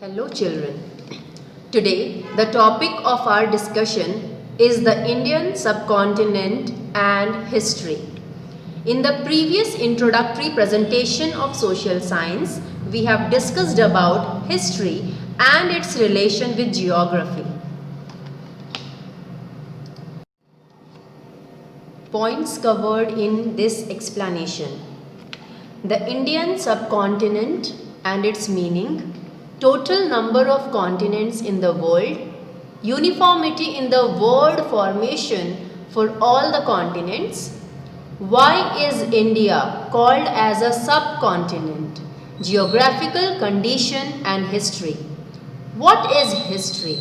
Hello children. Today the topic of our discussion is the Indian subcontinent and history. In the previous introductory presentation of social science, we have discussed about history and its relation with geography. Points covered in this explanation: the Indian subcontinent and its meaning, total number of continents in the world, uniformity in the word formation for all the continents, why is India called as a subcontinent, geographical condition and history. What is history?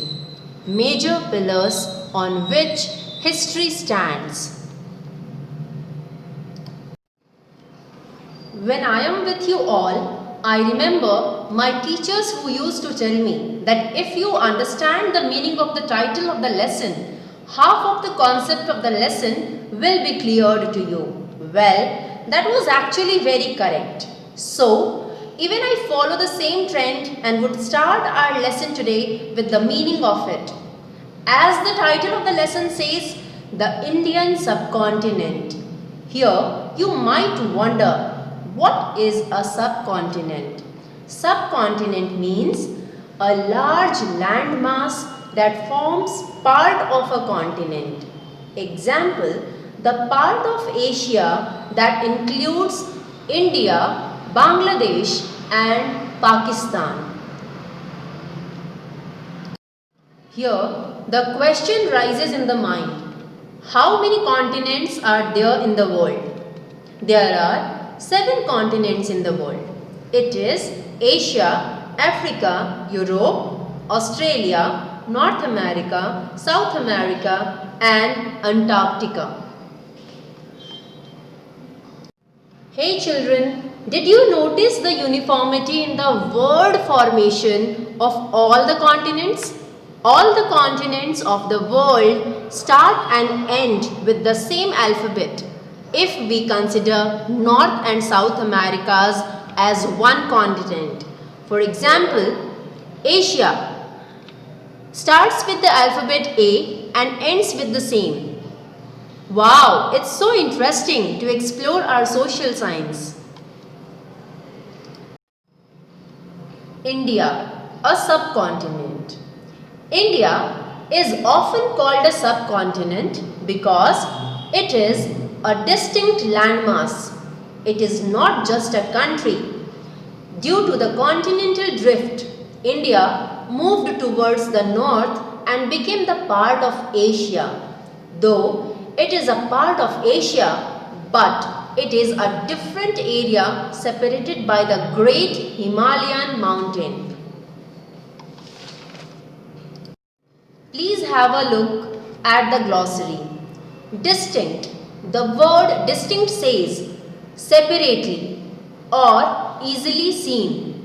Major pillars on which history stands. When I am with you all, I remember my teachers who used to tell me that if you understand the meaning of the title of the lesson, half of the concept of the lesson will be cleared to you. Well, that was actually very correct. So, even I follow the same trend and would start our lesson today with the meaning of it. As the title of the lesson says, the Indian subcontinent. Here, you might wonder, what is a subcontinent? Subcontinent means a large landmass that forms part of a continent. Example, the part of Asia that includes India, Bangladesh and Pakistan. Here, the question rises in the mind, how many continents are there in the world? There are 7 continents in the world. It is Asia, Africa, Europe, Australia, North America, South America and Antarctica. Hey children, did you notice the uniformity in the word formation of all the continents? All the continents of the world start and end with the same alphabet. If we consider North and South Americas as one continent. For example, Asia starts with the alphabet A and ends with the same. Wow, it's so interesting to explore our social science. India, a subcontinent. India is often called a subcontinent because it is a distinct landmass. It is not just a country. Due to the continental drift, India moved towards the north and became the part of Asia. Though it is a part of Asia, but it is a different area separated by the great Himalayan mountain. Please have a look at the glossary. Distinct. The word distinct says separately or easily seen.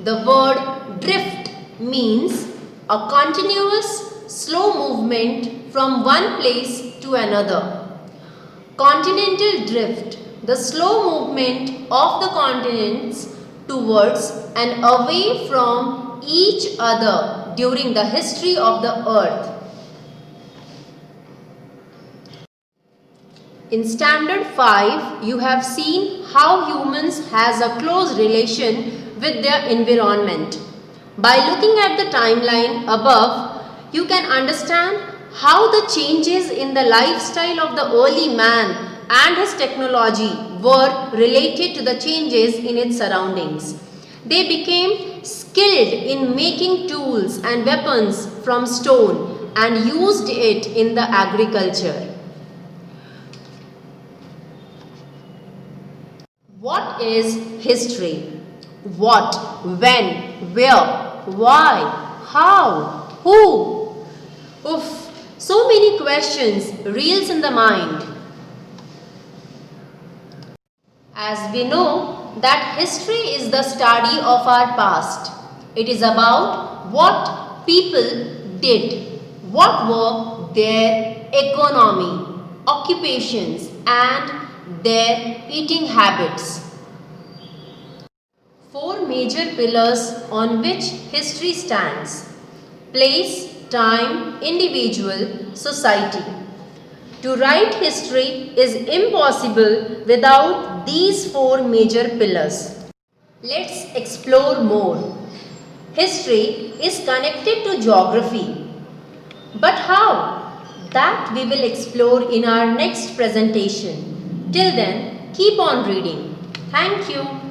The word drift means a continuous slow movement from one place to another. Continental drift, the slow movement of the continents towards and away from each other during the history of the earth. In standard 5, you have seen how humans has a close relation with their environment. By looking at the timeline above, you can understand how the changes in the lifestyle of the early man and his technology were related to the changes in its surroundings. They became skilled in making tools and weapons from stone and used it in the agriculture. What is history? What, when, where, why, how, who? Oof, so many questions reels in the mind. As we know that history is the study of our past. It is about what people did, what were their economy, occupations and their eating habits. 4 major pillars on which history stands: place, time, individual, society. To write history is impossible without these four major pillars. Let's explore more. History is connected to geography. But how? That we will explore in our next presentation. Till then, keep on reading. Thank you.